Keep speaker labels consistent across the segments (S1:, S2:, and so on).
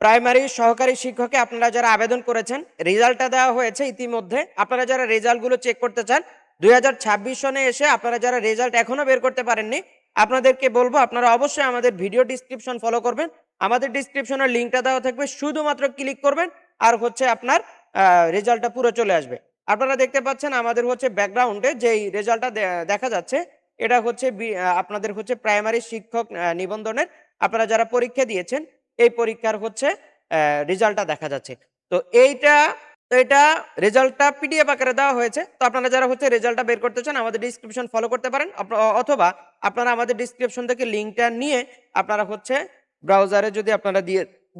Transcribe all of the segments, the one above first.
S1: Primary সহকারী শিক্ষকে আপনারা যারা আবেদন করেছেন, রেজাল্টটা দেওয়া হয়েছে ইতিমধ্যে। আপনারা যারা রেজাল্টগুলো চেক করতে চান, 2026 সনে এসে আপনারা যারা রেজাল্ট এখনো বের করতে পারেননি, আপনাদেরকে বলবো আপনারা অবশ্যই আমাদের ভিডিও ডেসক্রিপশন ফলো করবেন। আমাদের ডেসক্রিপশনের লিঙ্কটা দেওয়া থাকবে, শুধুমাত্র ক্লিক করবেন আর হচ্ছে আপনার রেজাল্টটা পুরো চলে আসবে। আপনারা দেখতে পাচ্ছেন আমাদের হচ্ছে ব্যাকগ্রাউন্ডে যেই রেজাল্টটা দেখা যাচ্ছে, এটা হচ্ছে আপনাদের হচ্ছে প্রাইমারি শিক্ষক নিবন্ধনের আপনারা যারা পরীক্ষা দিয়েছেন এই পরীক্ষার হচ্ছে রেজাল্টটা দেখা যাচ্ছে। তো এটা রেজাল্টটা পিডিএফ আকারে দেওয়া হয়েছে। তো আপনারা যারা হচ্ছে রেজাল্টটা বের করতে চান আমাদের ডেসক্রিপশন ফলো করতে পারেন, অথবা আপনারা আমাদের ডেসক্রিপশন থেকে লিঙ্কটা নিয়ে আপনারা হচ্ছে ব্রাউজারে যদি আপনারা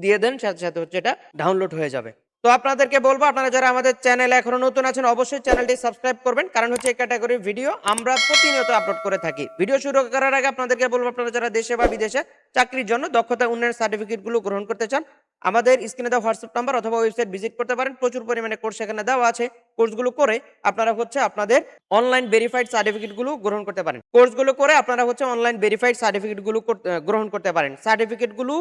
S1: দিয়ে দেন, সাথে সাথে হচ্ছে এটা ডাউনলোড হয়ে যাবে। তো আপনাদেরকে বলবো আপনারা যারা আমাদের চ্যানেলে এখনো নতুন আছেন অবশ্যই চ্যানেলটি সাবস্ক্রাইব করবেন, কারণ হচ্ছে এই ক্যাটাগরির ভিডিও আমরা প্রতিনিয়ত আপলোড করে থাকি। ভিডিও শুরু করার আগে আপনাদেরকে বলবো আপনারা যারা দেশে বা বিদেশে চাকরির জন্য দক্ষতা উন্নয়ন সার্টিফিকেটগুলো গ্রহণ করতে চান, আমাদের স্ক্রিনে দেওয়া হোয়াটসঅ্যাপ নাম্বার অথবা ওয়েবসাইট ভিজিট করতে পারেন। প্রচুর পরিমাণে কোর্স সেখানে দেওয়া আছে। কোর্সগুলো করে আপনারা হচ্ছে আপনাদের অনলাইন ভেরিফাইড সার্টিফিকেটগুলো গ্রহণ করতে পারেন। কোর্সগুলো করে আপনারা হচ্ছে অনলাইন ভেরিফাইড সার্টিফিকেটগুলো গ্রহণ করতে পারেন। সার্টিফিকেটগুলো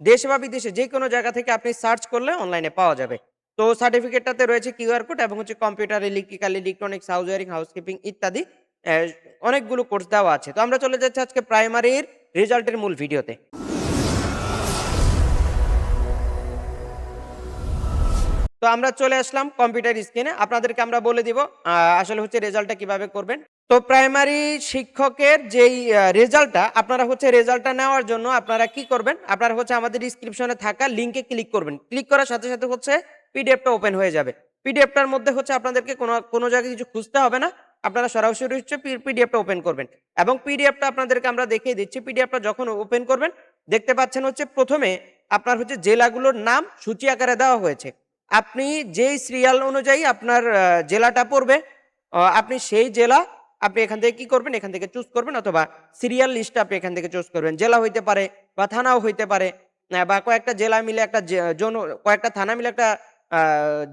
S1: দেশে বা বিদেশে যে কোনো জায়গা থেকে আপনি সার্চ করলে অনলাইনে পাওয়া যাবে। তো সার্টিফিকেটটাতে রয়েছে কিউআর কোড এবং হচ্ছে computer, electrical, electronics, house wiring, housekeeping ইত্যাদি অনেকগুলো কোর্স দেওয়া আছে। তো আমরা চলে যাচ্ছি আজকে প্রাইমারির রেজাল্টের মূল ভিডিওতে। তো আমরা চলে আসলাম কম্পিউটার স্ক্রিনে। আপনাদেরকে আমরা বলে দিব আসলে হচ্ছে রেজাল্টটা কিভাবে করবেন। তো প্রাইমারি শিক্ষকের যেই রেজাল্টটা আপনারা হচ্ছে রেজাল্টটা নেওয়ার জন্য আপনারা কি করবেন, আপনারা হচ্ছে আমাদের ডিসক্রিপশনে থাকা লিঙ্কে ক্লিক করবেন। ক্লিক করার সাথে সাথে হচ্ছে পিডিএফটা ওপেন হয়ে যাবে। পিডিএফটার মধ্যে হচ্ছে আপনাদেরকে কোনো জায়গায় কিছু খুঁজতে হবে না। আপনারা সরাসরি হচ্ছে পিডিএফটা ওপেন করবেন এবং পিডিএফটা আপনাদেরকে আমরা দেখিয়ে দিচ্ছি। পিডিএফটা যখন ওপেন করবেন দেখতে পাচ্ছেন হচ্ছে প্রথমে আপনার হচ্ছে জেলাগুলোর নাম সূচি আকারে দেওয়া হয়েছে। আপনি যেই সিরিয়াল অনুযায়ী আপনার জেলাটা পড়বে, আপনি সেই জেলা আপনি এখান থেকে কি করবেন, এখান থেকে চুজ করবেন, অথবা সিরিয়াল লিস্ট আপনি এখান থেকে চুজ করবেন। জেলা হইতে পারে বা থানাও হইতে পারে, বা কয়েকটা জেলা মিলে একটা জোন, কয়েকটা থানা মিলে একটা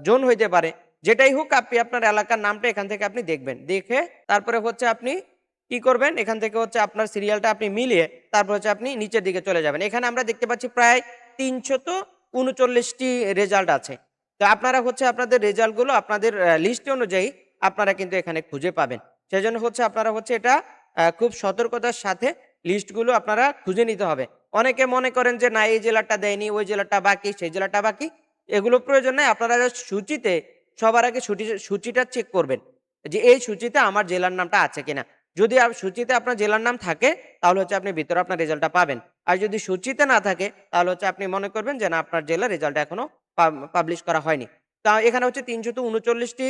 S1: জোন হইতে পারে। যেটাই হোক আপনি আপনার এলাকার নামটা এখান থেকে আপনি দেখবেন। দেখে তারপরে হচ্ছে আপনি কি করবেন, এখান থেকে হচ্ছে আপনার সিরিয়ালটা আপনি মিলিয়ে তারপর হচ্ছে আপনি নিচের দিকে চলে যাবেন। এখানে আমরা দেখতে পাচ্ছি প্রায় 339টি রেজাল্ট আছে। তো আপনারা হচ্ছে আপনাদের রেজাল্টগুলো আপনাদের লিস্ট অনুযায়ী আপনারা কিন্তু এখানে খুঁজে পাবেন। সেজন্য হচ্ছে আপনারা হচ্ছে এটা খুব সতর্কতার সাথে লিস্টগুলো আপনারা খুঁজে নিতে হবে। অনেকে মনে করেন যে না এই জেলাটা দেয়নি, ওই জেলাটা বাকি, সেই জেলাটা বাকি, এগুলো প্রয়োজন নেই। আপনারা সূচিতে সবার আগে সূচিটা চেক করবেন যে এই সূচিতে আমার জেলার নামটা আছে কিনা। যদি সূচিতে আপনার জেলার নাম থাকে তাহলে হচ্ছে আপনি ভিতরে আপনার রেজাল্টটা পাবেন। আর যদি সূচিতে না থাকে তাহলে হচ্ছে আপনি মনে করবেন যে না আপনার জেলার রেজাল্ট এখনো পাবলিশ করা হয়নি। তা এখানে হচ্ছে 339টি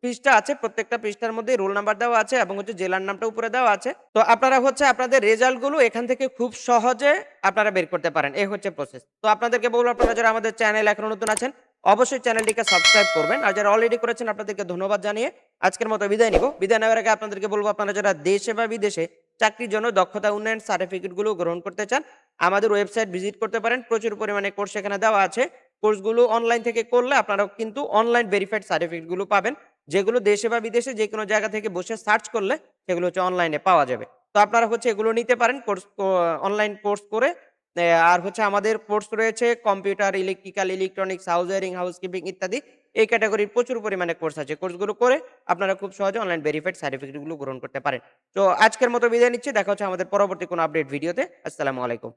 S1: পৃষ্ঠা আছে। প্রত্যেকটা পৃষ্ঠার মধ্যে রোল নাম্বার দেওয়া আছে এবং হচ্ছে জেলার নামটা উপরে দেওয়া আছে। তো আপনারা হচ্ছে আপনাদের রেজাল্টগুলো এখান থেকে খুব সহজে আপনারা বের করতে পারেন। এই হচ্ছে প্রসেস। তো আপনাদেরকে বলবো আপনারা যারা আমাদের চ্যানেল এখনো নতুন আছেন অবশ্যই চ্যানেলটিকে সাবস্ক্রাইব করবেন, আর যারা অলরেডি করেছেন আপনাদেরকে ধন্যবাদ জানিয়ে আজকের মতো বিদায় নিব। বিদায় নেওয়ার আগে আপনাদেরকে বলবো আপনারা যারা দেশে বা বিদেশে চাকরির জন্য দক্ষতা উন্নয়ন সার্টিফিকেটগুলো গ্রহণ করতে চান আমাদের ওয়েবসাইট ভিজিট করতে পারেন। প্রচুর পরিমাণে কোর্স এখানে দেওয়া আছে। কোর্সগুলো অনলাইন থেকে করলে আপনারা কিন্তু অনলাইন ভেরিফাইড সার্টিফিকেটগুলো পাবেন, যেগুলো দেশে বা বিদেশে যে কোনো জায়গা থেকে বসে সার্চ করলে সেগুলো হচ্ছে অনলাইনে পাওয়া যাবে। তো আপনারা হচ্ছে এগুলো নিতে পারেন অনলাইন কোর্স করে। আর হচ্ছে আমাদের কোর্স রয়েছে computer, electrical, electronics, house wiring, housekeeping ইত্যাদি। এই ক্যাটাগরির প্রচুর পরিমাণে কোর্স আছে। কোর্সগুলো করে আপনারা খুব সহজে অনলাইন ভেরিফাইড সার্টিফিকেটগুলো গ্রহণ করতে পারেন। তো আজকের মতো বিদায় নিচ্ছি। দেখা হচ্ছে আমাদের পরবর্তী কোনো আপডেট ভিডিওতে। আসসালামু আলাইকুম।